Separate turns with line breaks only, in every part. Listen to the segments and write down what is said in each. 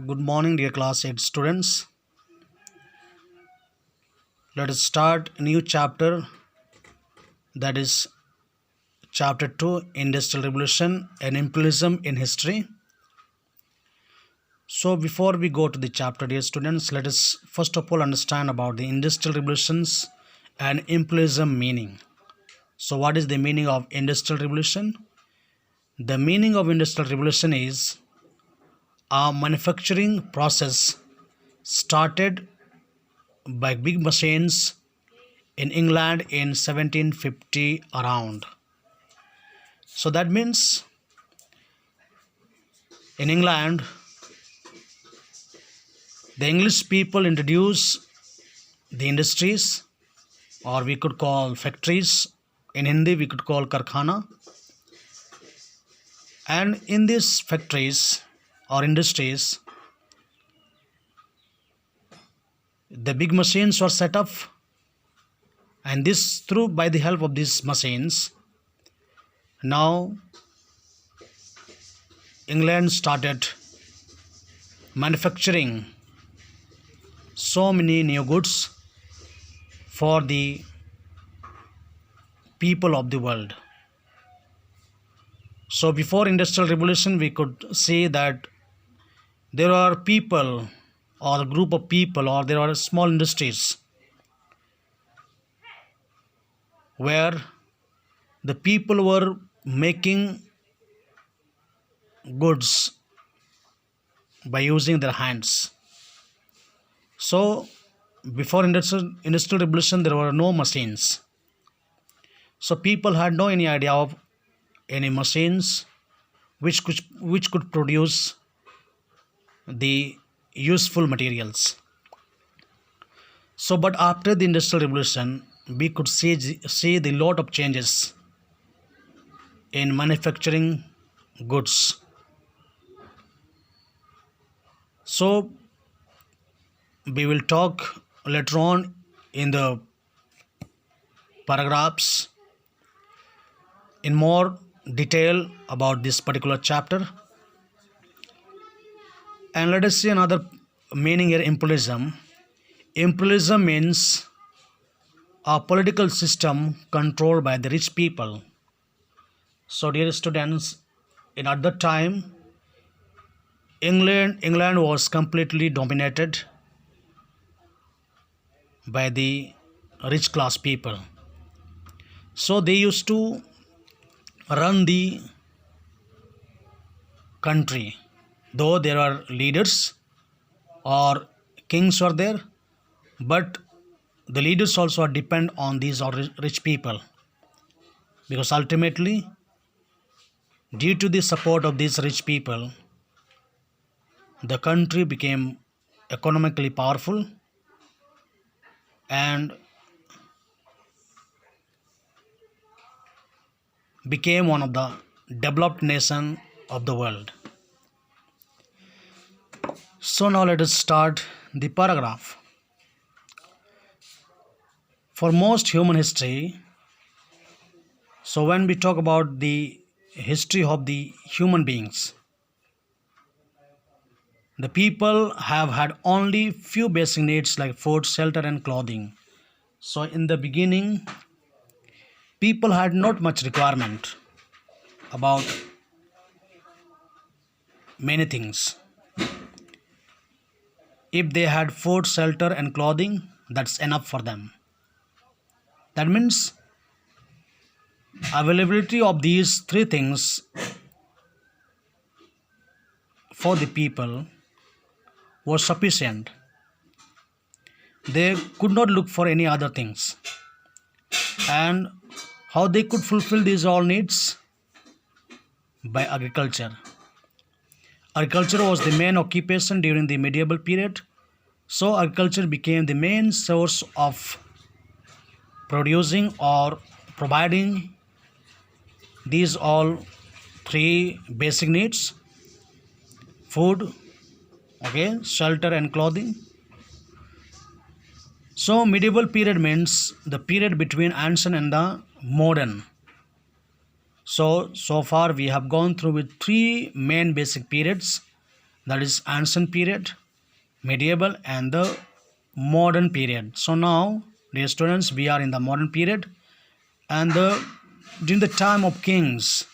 Good morning, dear class 8 students. Let us start a new chapter, that is chapter 2, Industrial Revolution and Imperialism in History. So before we go to the chapter, dear students, let us first of all understand about the industrial revolutions and imperialism meaning. So what is the meaning of industrial revolution? The meaning of industrial revolution is a manufacturing process started by big machines in England in 1750 around. So that means in England, the English people introduced the industries, or we could call factories. In Hindi, we could call karkhana. And in these factories or industries, the big machines were set up, and this through by the help of these machines, now England started manufacturing so many new goods for the people of the world. So before industrial revolution, we could see that there are people or a group of people, or there are small industries where the people were making goods by using their hands. So before industrial revolution, there were no machines. So people had no any idea of any machines which could produce the useful materials. So but after the industrial revolution, we could see the lot of changes in manufacturing goods. So we will talk later on in the paragraphs in more detail about this particular chapter. And let us see another meaning here, imperialism. Imperialism means a political system controlled by the rich people. So dear students, at that time, England was completely dominated by the rich class people. So they used to run the country, though there are leaders or kings are there, but the leaders also depend on these rich people, because ultimately, due to the support of these rich people, the country became economically powerful and became one of the developed nation of the world. So now let us start the paragraph. For most human history, so when we talk about the history of the human beings, the people have had only few basic needs like food, shelter and clothing. So in the beginning, people had not much requirement about many things. If they had food, shelter and clothing, that's enough for them. That means availability of these three things for the people was sufficient. They could not look for any other things. And how they could fulfill these all needs? By agriculture. Agriculture was the main occupation during the medieval period. So agriculture became the main source of producing or providing these all three basic needs: food, shelter and clothing. So medieval period means the period between ancient and the modern. So far we have gone through with three main basic periods, that is ancient period, medieval, and the modern period. So now, dear students, we are in the modern period, and during the time of kings,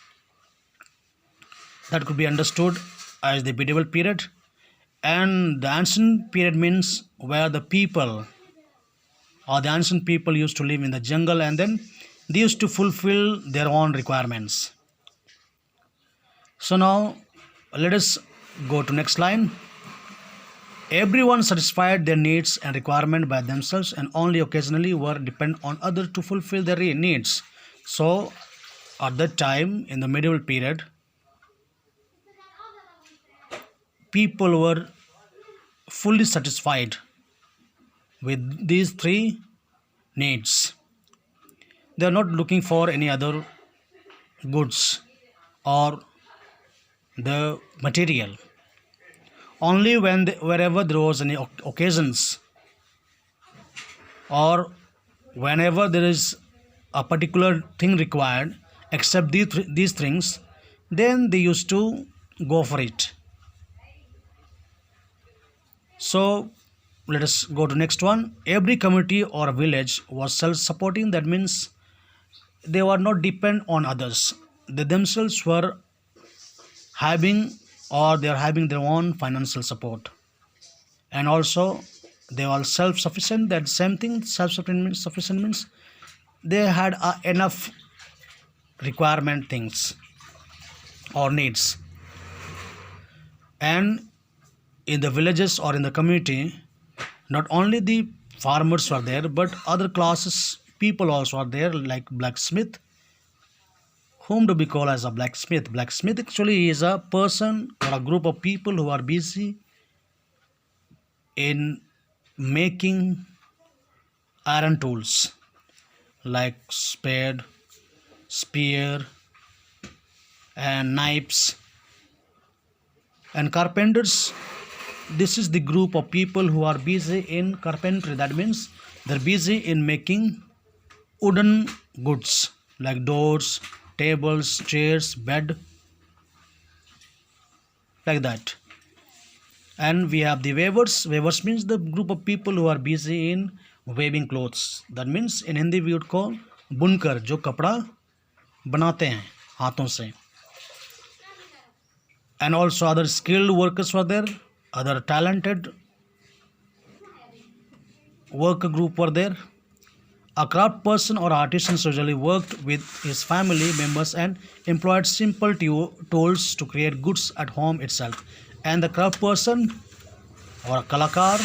that could be understood as the medieval period, and the ancient period means where the people or the ancient people used to live in the jungle, and then they used to fulfill their own requirements. So now let us go to next line. Everyone satisfied their needs and requirement by themselves and only occasionally were dependent on others to fulfill their needs. So at that time in the medieval period, people were fully satisfied with these three needs. They are not looking for any other goods or the material. Only wherever there was any occasions or whenever there is a particular thing required, except these things, then they used to go for it. So let us go to next one. Every community or village was self-supporting. That means they were not dependent on others. They themselves were having or they are having their own financial support, and also they are self-sufficient. That same thing, self-sufficient means they had enough requirement things or needs. And in the villages or in the community, not only the farmers were there, but other classes people also are there, like blacksmith. Whom do we call as a blacksmith? Blacksmith actually is a person or a group of people who are busy in making iron tools like spade, spear, and knives. And carpenters, this is the group of people who are busy in carpentry. That means they're busy in making wooden goods like doors, tables, chairs, bed, like that. And we have the weavers. Weavers means the group of people who are busy in weaving clothes. That means in Hindi we would call बुनकर, जो कपड़ा बनाते हैं हाथों से. And also other skilled workers were there, other talented worker group were there. A craft person or artisan usually worked with his family members and employed simple tools to create goods at home itself. And the craft person or a kalakar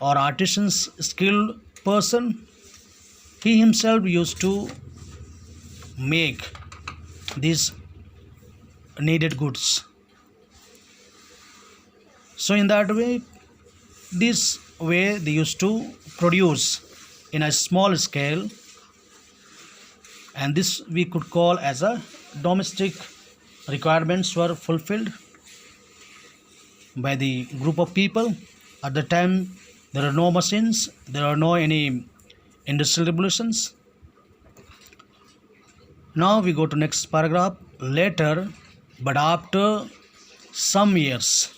or artisan's skilled person, he himself used to make these needed goods. So in that way, this way they used to produce in a small scale, and this we could call as a domestic requirements were fulfilled by the group of people. At the time there are no machines, there are no any industrial revolutions. Now we go to next paragraph. Later, but after some years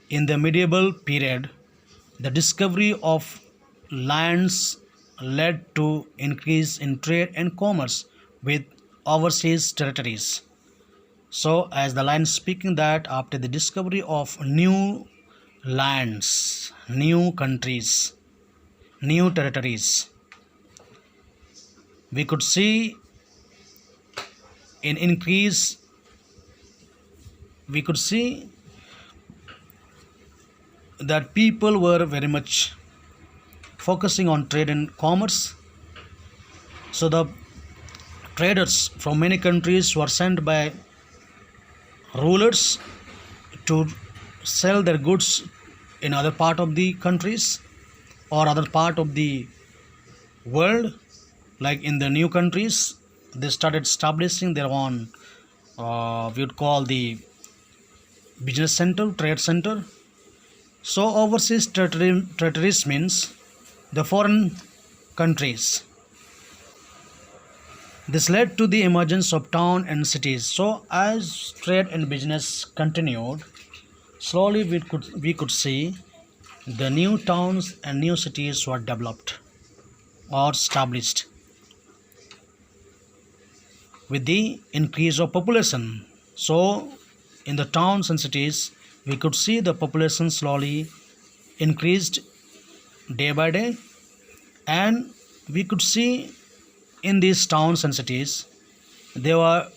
in the medieval period, the discovery of lands led to increase in trade and commerce with overseas territories. So as the line speaking that after the discovery of new lands, new countries, new territories, we could see in increase, we could see that people were very much focusing on trade and commerce. So the traders from many countries were sent by rulers to sell their goods in other part of the countries or other part of the world. Like in the new countries, they started establishing their own, we would call the business center, trade center. So overseas territories means the foreign countries. This led to the emergence of town and cities. So as trade and business continued, slowly we could see the new towns and new cities were developed or established with the increase of population. So in the towns and cities, we could see the population slowly increased day by day, and we could see in these towns and cities there were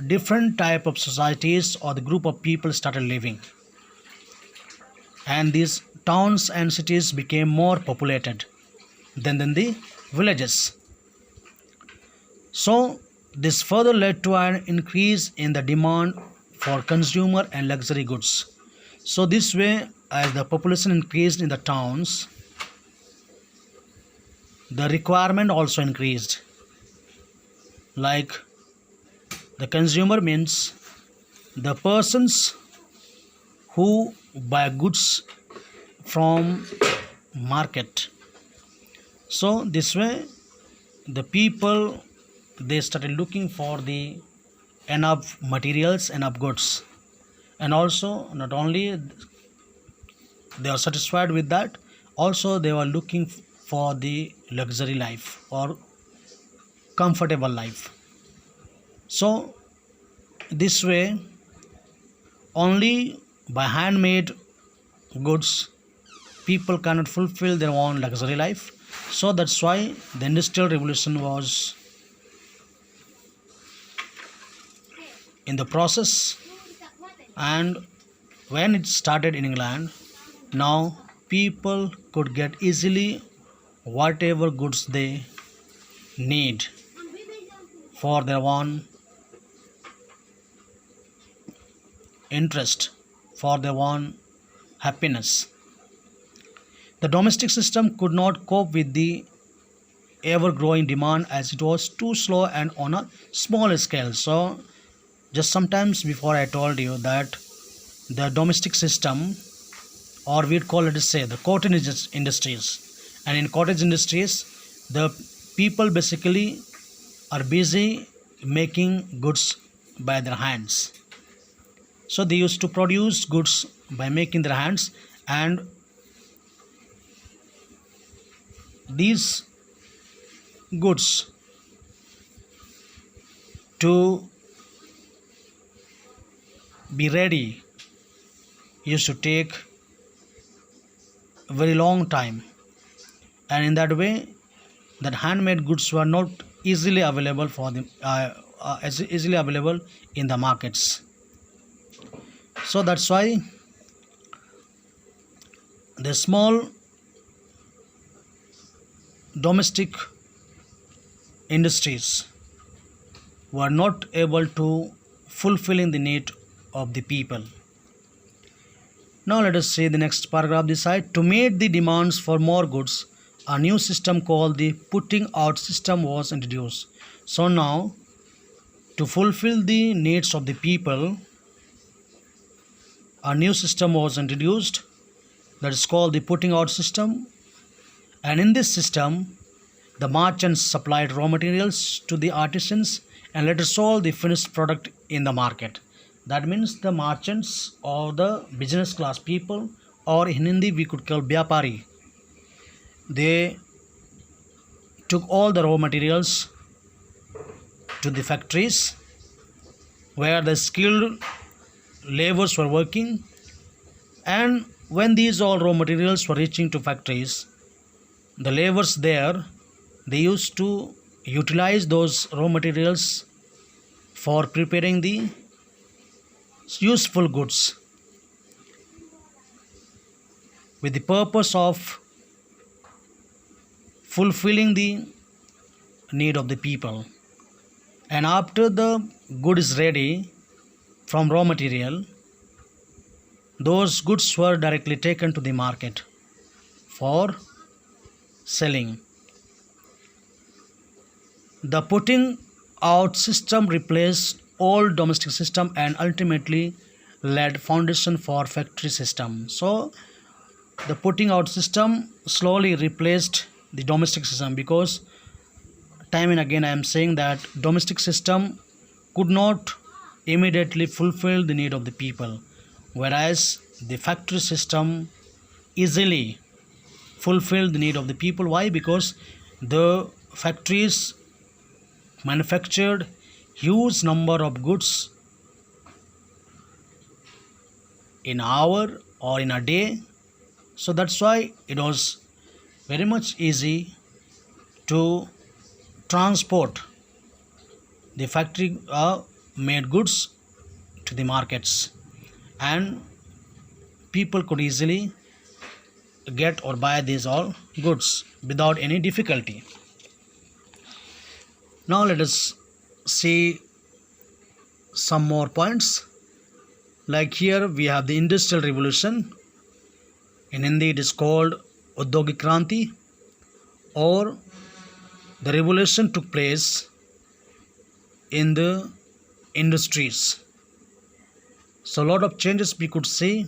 different type of societies or the group of people started living, and these towns and cities became more populated than the villages. So this further led to an increase in the demand for consumer and luxury goods. So this way, as the population increased in the towns, the requirement also increased. Like the consumer means the persons who buy goods from market. So this way, the people, they started looking for the enough materials, enough goods, and also not only they are satisfied with that, also they were looking for the luxury life or comfortable life. So this way, only by handmade goods people cannot fulfill their own luxury life. So that's why the industrial revolution was in the process, and when it started in England, now people could get easily whatever goods they need for their own interest, for their own happiness. The domestic system could not cope with the ever growing demand as it was too slow and on a small scale. So just sometimes before I told you that the domestic system, or we'd call it, say, the cottage industries, and in cottage industries the people basically are busy making goods by their hands. So they used to produce goods by making their hands, and these goods to be ready used to take a very long time, and in that way that handmade goods were not easily available for the easily available in the markets. So that's why the small domestic industries were not able to fulfilling the need of the people. Now let us see the next paragraph this side. To meet the demands for more goods, a new system called the putting out system was introduced. So now, to fulfill the needs of the people, a new system was introduced that is called the putting out system. And in this system, the merchants supplied raw materials to the artisans and later sold the finished product in the market. That means the merchants or the business class people, or in Hindi we could call Vyapari, they took all the raw materials to the factories where the skilled laborers were working, and when these all raw materials were reaching to factories, the laborers there, they used to utilize those raw materials for preparing the useful goods with the purpose of fulfilling the need of the people. And after the good is ready from raw material, those goods were directly taken to the market for selling. The putting out system replaced old domestic system and ultimately laid foundation for factory system. So the putting out system slowly replaced the domestic system, because time and again I am saying that domestic system could not immediately fulfill the need of the people, whereas the factory system easily fulfilled the need of the people. Why? Because the factories manufactured huge number of goods in hour or in a day, so that's why it was very much easy to transport the factory made goods to the markets, and people could easily get or buy these all goods without any difficulty. Now let us see some more points. Like here we have the industrial revolution. In Hindi it is called Udyogik Kranti, or the revolution took place in the industries. So a lot of changes we could see,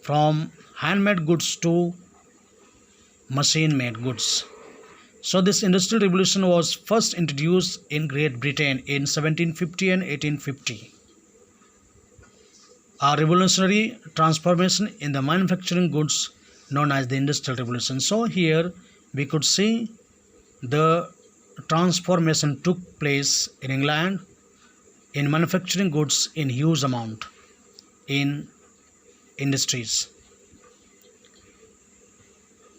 from handmade goods to machine made goods. So this industrial revolution was first introduced in Great Britain in 1750 and 1850. A revolutionary transformation in the manufacturing goods known as the industrial revolution. So here we could see the transformation took place in England in manufacturing goods in huge amount in industries.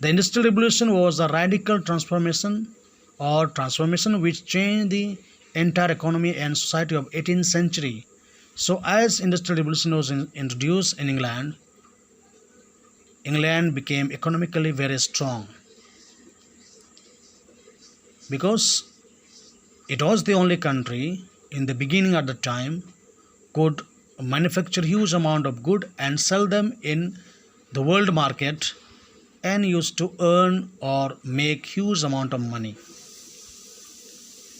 The industrial revolution was a radical transformation which changed the entire economy and society of 18th century. So as industrial revolution was introduced in England, England became economically very strong, because it was the only country in the beginning at the time could manufacture huge amount of good and sell them in the world market, and used to earn or make huge amount of money.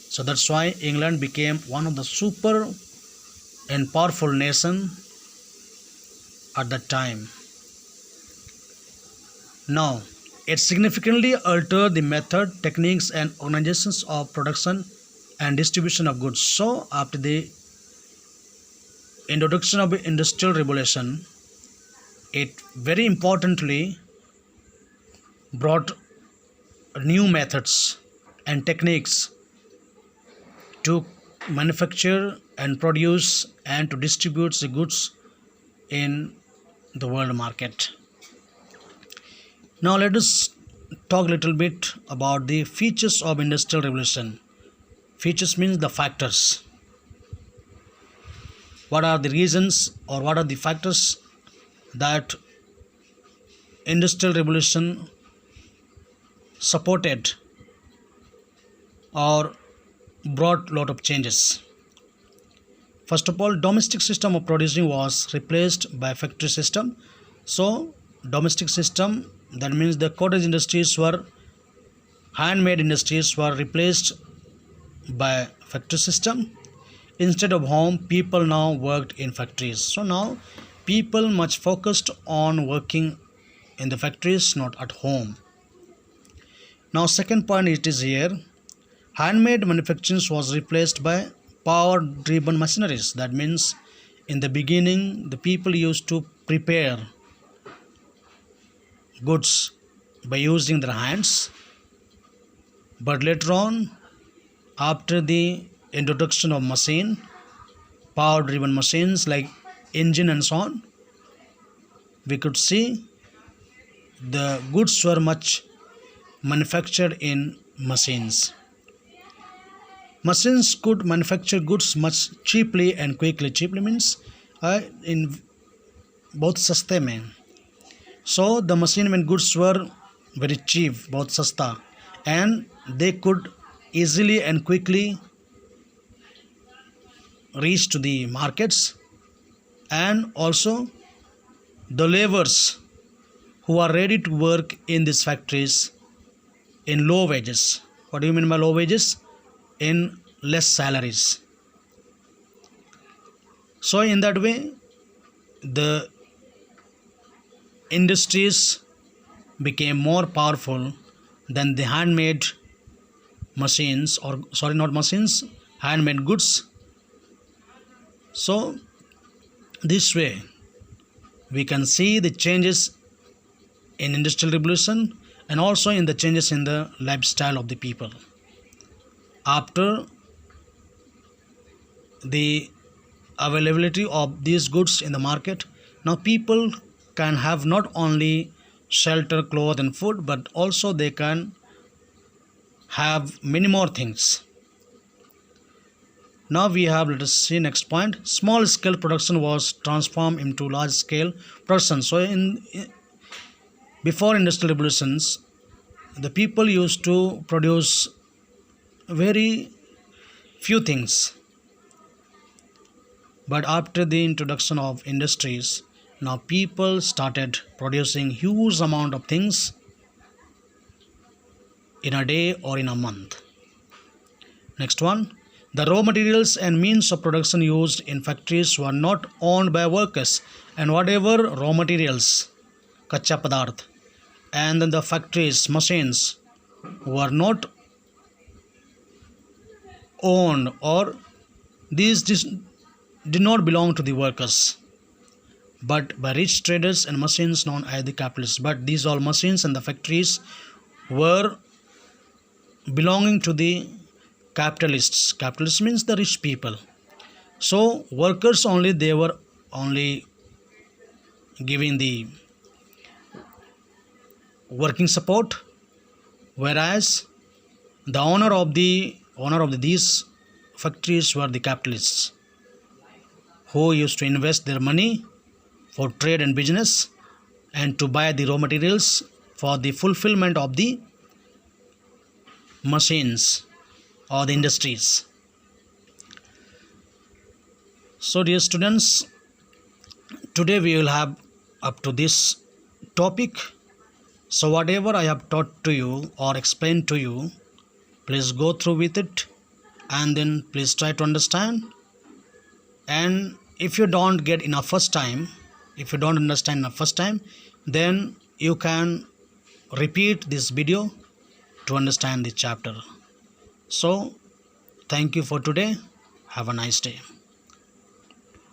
So that's why England became one of the super and powerful nation at that time. Now, it significantly altered the method, techniques and organizations of production and distribution of goods. So after the introduction of the industrial revolution, it very importantly brought new methods and techniques to manufacture and produce and to distribute the goods in the world market. Now let us talk a little bit about the features of industrial revolution. Features means the factors. What are the reasons or what are the factors that industrial revolution supported or brought lot of changes? First of all, domestic system of producing was replaced by factory system. So domestic system, that means the cottage industries were, handmade industries were replaced by factory system. Instead of home, people now worked in factories. So now people much focused on working in the factories, not at home. Now second point it is here, handmade manufacturing was replaced by power driven machineries. That means in the beginning the people used to prepare goods by using their hands, but later on, after the introduction of machine, power driven machines like engine and so on, we could see the goods were much manufactured in machines. Machines could manufacture goods much cheaply and quickly. Cheaply means in बहुत सस्ते में. So the machine made goods were very cheap, बहुत सस्ता, and they could easily and quickly reach to the markets. And also the laborers who are ready to work in these factories in low wages. What do you mean by low wages? In less salaries. So in that way the industries became more powerful than the handmade machines, or sorry, not machines, handmade goods. So this way we can see the changes in industrial revolution and also in the changes in the lifestyle of the people. After the availability of these goods in the market, now people can have not only shelter, clothes and food, but also they can have many more things. Now we have, let us see next point. Small scale production was transformed into large scale production. So before industrial revolutions, the people used to produce very few things, but after the introduction of industries, now people started producing huge amount of things in a day or in a month. Next one, the raw materials and means of production used in factories were not owned by workers, and whatever raw materials, kacha padarth, and then the factories, machines were not owned, or these did not belong to the workers, but by rich traders and machines known as the capitalists. But these all machines and the factories were belonging to the capitalists. Capitalists means the rich people. So workers only, they were only giving the working support, whereas the owner of these factories were the capitalists, who used to invest their money for trade and business and to buy the raw materials for the fulfillment of the machines or the industries. So dear students, today we will have up to this topic. So whatever I have taught to you or explained to you, please go through with it and then please try to understand. And if you don't get enough first time, if you don't understand enough first time, then you can repeat this video to understand the chapter. So thank you for today. Have a nice day.